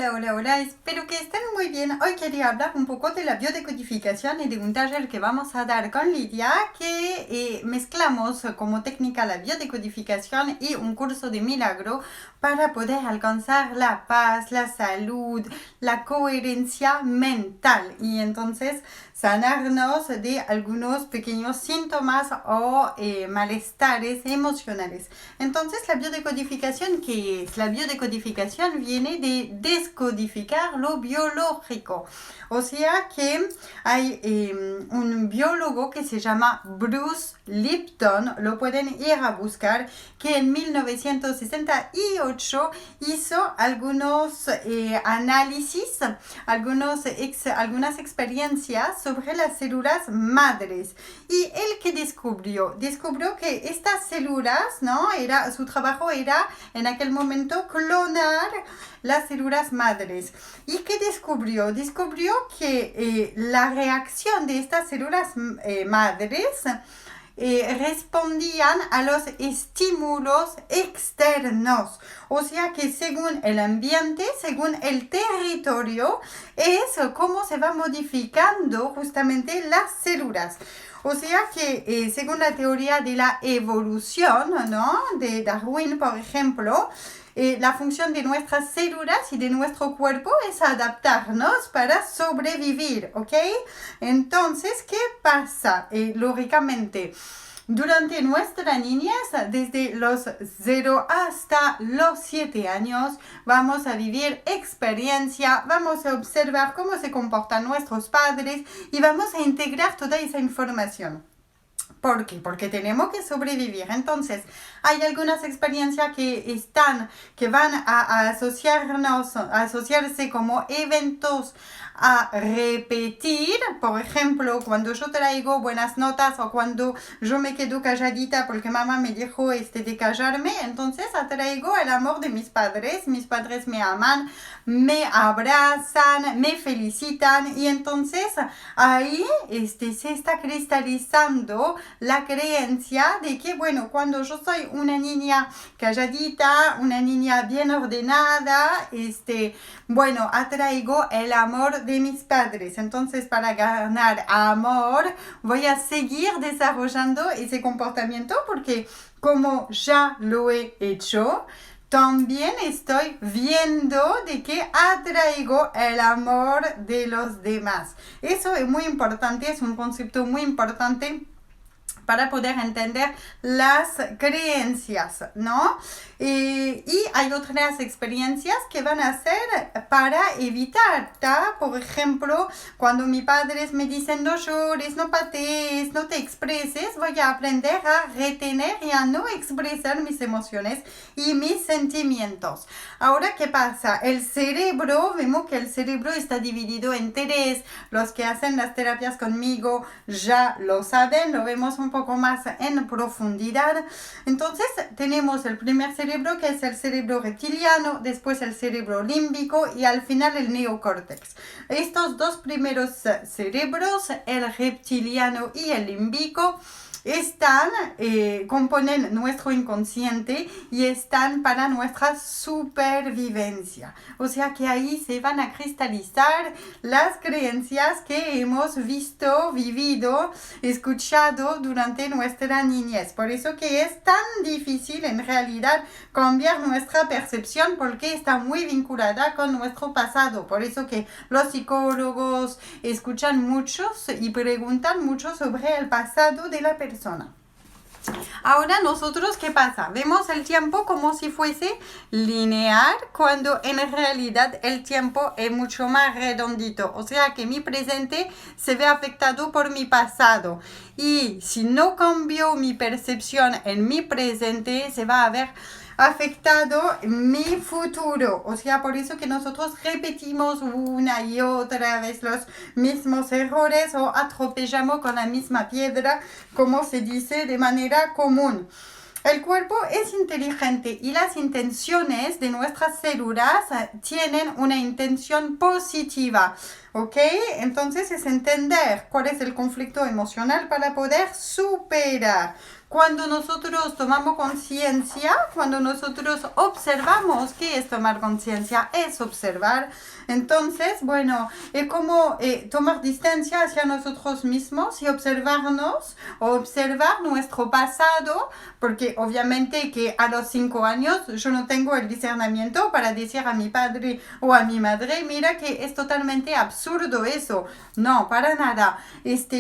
Hola, espero que estén muy bien. Hoy quería hablar un poco de la biodecodificación y de un taller que vamos a dar con Lidia, que mezclamos como técnica la biodecodificación y un curso de milagro para poder alcanzar la paz, la salud, la coherencia mental y entonces sanarnos de algunos pequeños síntomas o malestares emocionales. Entonces, la biodecodificación, ¿qué es? La biodecodificación viene de descodificar lo biológico. O sea que hay un biólogo que se llama Bruce Lipton, lo pueden ir a buscar, que en 1968 hizo algunos análisis, algunas experiencias sobre las células madres. Y él que descubrió que estas células, ¿no? Su trabajo era en aquel momento clonar las células madres. ¿Y qué descubrió? Descubrió que la reacción de estas células madres respondían a los estímulos externos. O sea que según el ambiente, según el territorio, es cómo se va modificando justamente las células. O sea que según la teoría de la evolución, ¿no? De Darwin, por ejemplo, la función de nuestras células y de nuestro cuerpo es adaptarnos para sobrevivir, ¿ok? Entonces, ¿qué pasa? Lógicamente, durante nuestra niñez, desde los 0 hasta los 7 años, vamos a vivir experiencia, vamos a observar cómo se comportan nuestros padres y vamos a integrar toda esa información. ¿Por qué? Porque tenemos que sobrevivir. Entonces, hay algunas experiencias que van a asociarse como eventos a repetir. Por ejemplo, cuando yo traigo buenas notas o cuando yo me quedo calladita porque mamá me dijo de callarme, entonces atraigo el amor de mis padres me aman, me abrazan, me felicitan y entonces ahí se está cristalizando la creencia de que, bueno, cuando yo soy una niña calladita, una niña bien ordenada, bueno, atraigo el amor de mis padres. Entonces, para ganar amor, voy a seguir desarrollando ese comportamiento porque como ya lo he hecho, también estoy viendo de que atraigo el amor de los demás. Eso es muy importante, es un concepto muy importante para poder entender las creencias, ¿no? Y hay otras experiencias que van a ser para evitar, ¿tá? Por ejemplo, cuando mis padres me dicen no llores, no patees, no te expreses, voy a aprender a retener y a no expresar mis emociones y mis sentimientos. Ahora, ¿qué pasa? El cerebro, vemos que el cerebro está dividido en tres. Los que hacen las terapias conmigo ya lo saben, lo vemos un poco más en profundidad. Entonces, tenemos el primer cerebro, que es el cerebro reptiliano, después el cerebro límbico y al final el neocórtex. Estos dos primeros cerebros, el reptiliano y el límbico, componen nuestro inconsciente y están para nuestra supervivencia. O sea que ahí se van a cristalizar las creencias que hemos visto, vivido, escuchado durante nuestra niñez. Por eso que es tan difícil en realidad cambiar nuestra percepción porque está muy vinculada con nuestro pasado. Por eso que los psicólogos escuchan muchos y preguntan mucho sobre el pasado de la persona. Ahora nosotros, ¿qué pasa? Vemos el tiempo como si fuese lineal cuando en realidad el tiempo es mucho más redondito. O sea que mi presente se ve afectado por mi pasado. Y si no cambio mi percepción en mi presente, se va a ver afectado mi futuro. O sea, por eso que nosotros repetimos una y otra vez los mismos errores o atropellamos con la misma piedra, como se dice de manera común. El cuerpo es inteligente y las intenciones de nuestras células tienen una intención positiva. ¿ok? Entonces es entender cuál es el conflicto emocional para poder superar. Cuando nosotros tomamos conciencia, cuando nosotros observamos, ¿qué es tomar conciencia? Es observar. Entonces, bueno, es como tomar distancia hacia nosotros mismos y observarnos, o observar nuestro pasado, porque obviamente que a los 5 años yo no tengo el discernimiento para decir a mi padre o a mi madre, mira que es totalmente absurdo eso. No, para nada.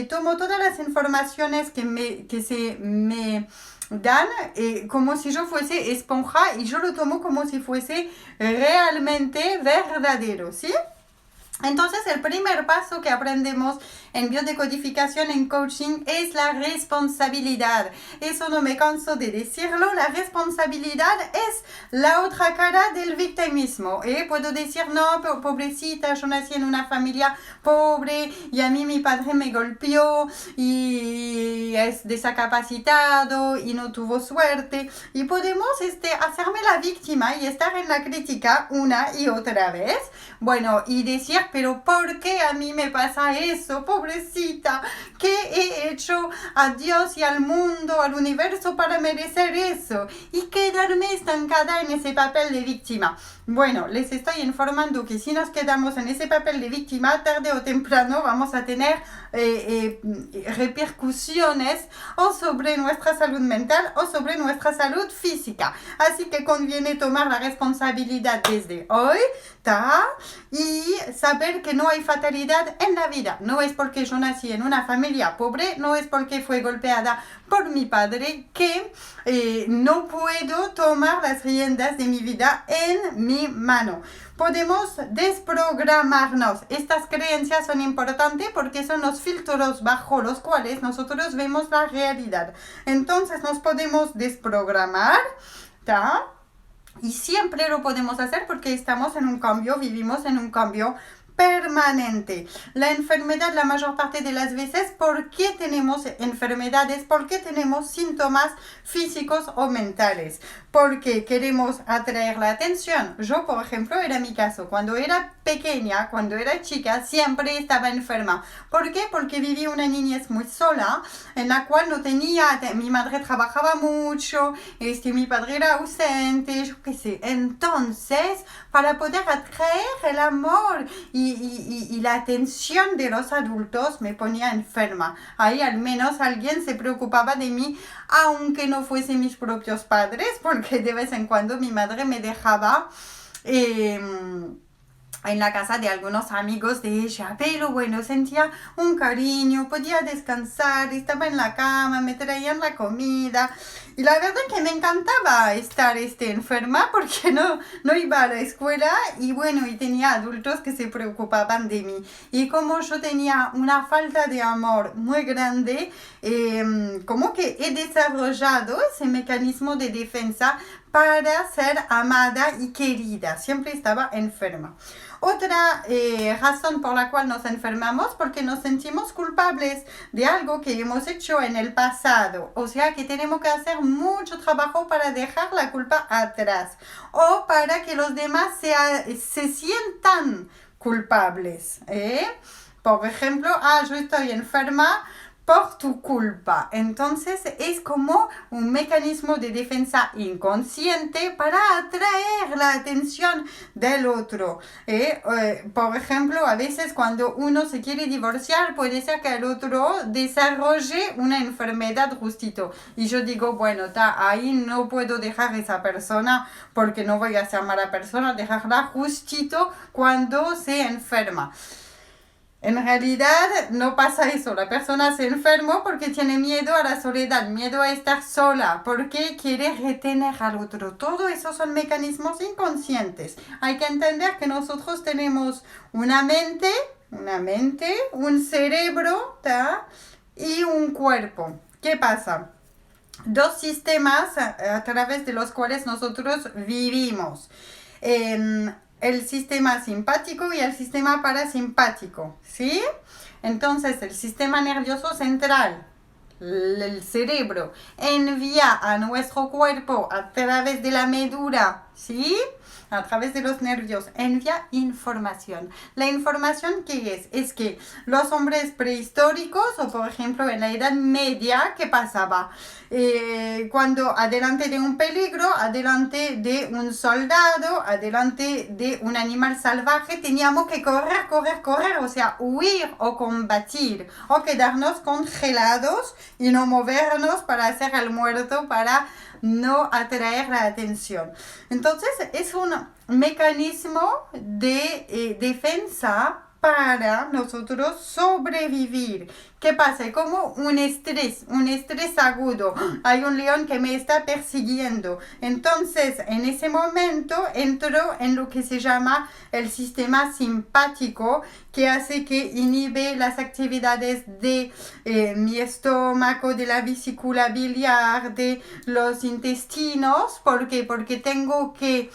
Tomo todas las informaciones que se me dan como si yo fuese esponja y yo lo tomo como si fuese realmente verdadero, ¿sí? Entonces, el primer paso que aprendemos en biodecodificación, en coaching, es la responsabilidad. Eso no me canso de decirlo. La responsabilidad es la otra cara del victimismo. Puedo decir, no, pobrecita, yo nací en una familia pobre y a mí mi padre me golpeó y es discapacitado y no tuvo suerte. Y podemos hacerme la víctima y estar en la crítica una y otra vez. Bueno, y decir, pero ¿por qué a mí me pasa eso? Pobrecita, ¿qué he hecho a Dios y al mundo, al universo para merecer eso? Y quedarme estancada en ese papel de víctima. Bueno, les estoy informando que si nos quedamos en ese papel de víctima, tarde o temprano vamos a tener repercusiones o sobre nuestra salud mental o sobre nuestra salud física. Así que conviene tomar la responsabilidad desde hoy, ¿ta? Y saber que no hay fatalidad en la vida. No es porque yo nací en una familia pobre, no es porque fui golpeada por mi padre que no puedo tomar las riendas de mi vida en mi mano. Podemos desprogramarnos. Estas creencias son importantes porque son los filtros bajo los cuales nosotros vemos la realidad. Entonces nos podemos desprogramar, ¿tá? Y siempre lo podemos hacer porque estamos en un cambio, vivimos en un cambio permanente. La enfermedad, la mayor parte de las veces, ¿por qué tenemos enfermedades? ¿Por qué tenemos síntomas físicos o mentales? Porque queremos atraer la atención. Yo, por ejemplo, era mi caso. Cuando era pequeña, cuando era chica, siempre estaba enferma. ¿Por qué? Porque viví una niñez muy sola, en la cual no tenía, mi madre trabajaba mucho, mi padre era ausente, yo qué sé. Entonces, para poder atraer el amor y la atención de los adultos, me ponía enferma. Ahí al menos alguien se preocupaba de mí, aunque no fuesen mis propios padres, porque de vez en cuando mi madre me dejaba en la casa de algunos amigos de ella, pero bueno, sentía un cariño, podía descansar, estaba en la cama, me traían la comida y la verdad que me encantaba estar enferma porque no iba a la escuela y bueno, y tenía adultos que se preocupaban de mí. Y como yo tenía una falta de amor muy grande, como que he desarrollado ese mecanismo de defensa para ser amada y querida. Siempre estaba enferma. Otra razón por la cual nos enfermamos porque nos sentimos culpables de algo que hemos hecho en el pasado. O sea que tenemos que hacer mucho trabajo para dejar la culpa atrás o para que los demás se sientan culpables. Por ejemplo, yo estoy enferma por tu culpa. Entonces es como un mecanismo de defensa inconsciente para atraer la atención del otro. Por ejemplo, a veces cuando uno se quiere divorciar, puede ser que el otro desarrolle una enfermedad justito. Y yo digo, bueno, ahí no puedo dejar a esa persona porque no voy a ser mala persona, dejarla justito cuando se enferma. En realidad no pasa eso, la persona se enferma porque tiene miedo a la soledad, miedo a estar sola, porque quiere retener al otro. Todo eso son mecanismos inconscientes. Hay que entender que nosotros tenemos una mente, un cerebro, ¿tá? Y un cuerpo. ¿Qué pasa? Dos sistemas a través de los cuales nosotros vivimos. El sistema simpático y el sistema parasimpático, ¿sí? Entonces, el sistema nervioso central, el cerebro, envía a nuestro cuerpo a través de la médula, ¿sí? a través de los nervios, envía información. La información que es que los hombres prehistóricos, o por ejemplo en la Edad Media, ¿qué pasaba? Cuando adelante de un peligro, adelante de un soldado, adelante de un animal salvaje, teníamos que correr, o sea, huir o combatir, o quedarnos congelados y no movernos para hacer el muerto, para no atraer la atención. Entonces es un mecanismo de defensa para nosotros sobrevivir. ¿Qué pasa? Como un estrés agudo. Hay un león que me está persiguiendo. Entonces, en ese momento, entro en lo que se llama el sistema simpático, que hace que inhibe las actividades de mi estómago, de la vesícula biliar, de los intestinos. ¿Por qué? Porque tengo que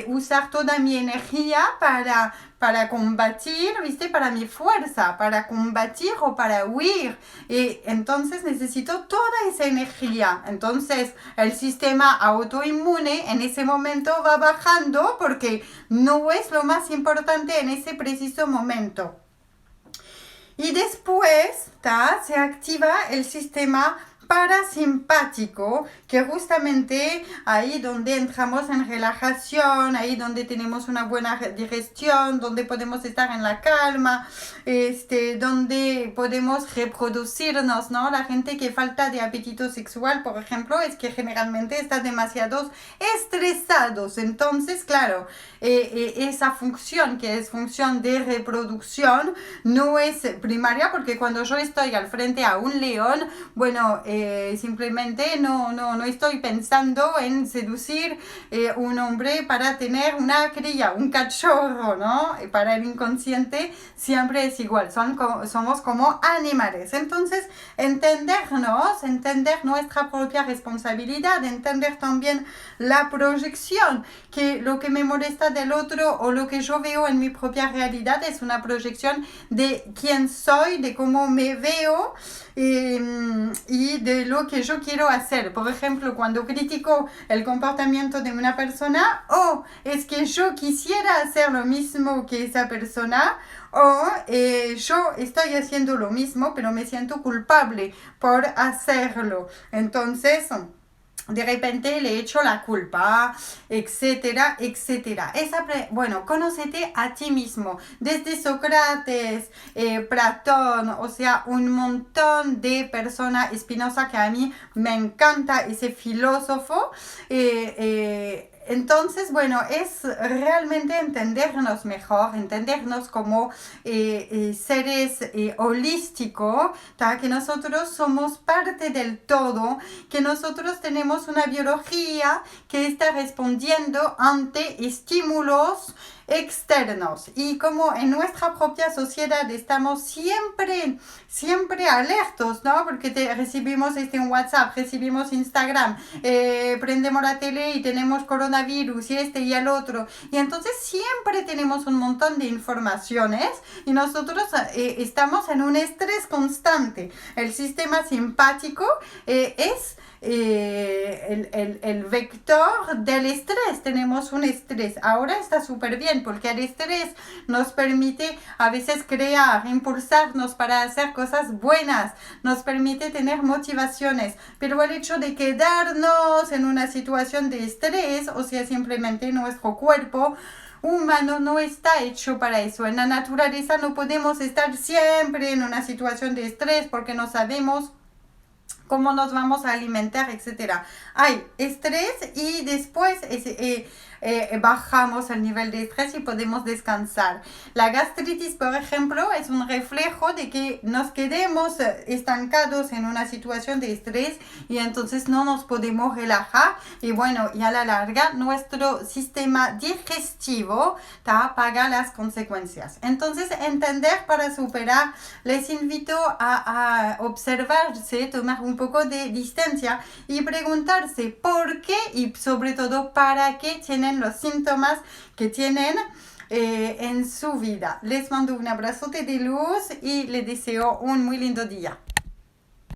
usar toda mi energía para combatir, ¿viste? Para mi fuerza, para combatir o para huir. Y entonces necesito toda esa energía. Entonces el sistema autoinmune en ese momento va bajando porque no es lo más importante en ese preciso momento. Y después se activa el sistema parasimpático, que justamente ahí donde entramos en relajación, ahí donde tenemos una buena digestión, donde podemos estar en la calma, donde podemos reproducirnos, ¿no? La gente que falta de apetito sexual, por ejemplo, es que generalmente está demasiado estresados. Entonces, claro, esa función que es función de reproducción no es primaria, porque cuando yo estoy al frente a un león, bueno, simplemente no estoy pensando en seducir un hombre para tener una cría, un cachorro, ¿no? Para el inconsciente siempre es igual, somos como animales. Entonces, entender nuestra propia responsabilidad, entender también la proyección, que lo que me molesta del otro o lo que yo veo en mi propia realidad es una proyección de quién soy, de cómo me veo y de lo que yo quiero hacer. Por ejemplo, cuando critico el comportamiento de una persona, es que yo quisiera hacer lo mismo que esa persona, o yo estoy haciendo lo mismo pero me siento culpable por hacerlo. Entonces de repente le echo la culpa, etcétera, etcétera. Bueno, conócete a ti mismo. Desde Sócrates, Platón, o sea, un montón de personas, Spinoza, que a mí me encanta ese filósofo. Entonces, bueno, es realmente entendernos mejor, entendernos como seres holísticos, que nosotros somos parte del todo, que nosotros tenemos una biología que está respondiendo ante estímulos externos, y como en nuestra propia sociedad estamos siempre alertos, ¿no? Porque recibimos en WhatsApp, recibimos Instagram, prendemos la tele y tenemos coronavirus y y el otro, y entonces siempre tenemos un montón de informaciones y nosotros estamos en un estrés constante. El sistema simpático es el vector del estrés. Tenemos un estrés. Ahora está súper bien porque el estrés nos permite a veces crear, impulsarnos para hacer cosas buenas, nos permite tener motivaciones, pero el hecho de quedarnos en una situación de estrés, o sea, simplemente nuestro cuerpo humano no está hecho para eso. En la naturaleza no podemos estar siempre en una situación de estrés porque no sabemos cómo nos vamos a alimentar, etcétera. Hay estrés y después bajamos el nivel de estrés y podemos descansar. La gastritis, por ejemplo, es un reflejo de que nos quedemos estancados en una situación de estrés y entonces no nos podemos relajar, y bueno, y a la larga nuestro sistema digestivo paga las consecuencias. Entonces, entender para superar, les invito a observarse, tomar un poco de distancia y preguntarse por qué y sobre todo para qué tienen los síntomas que tienen en su vida. Les mando un abrazote de luz y les deseo un muy lindo día.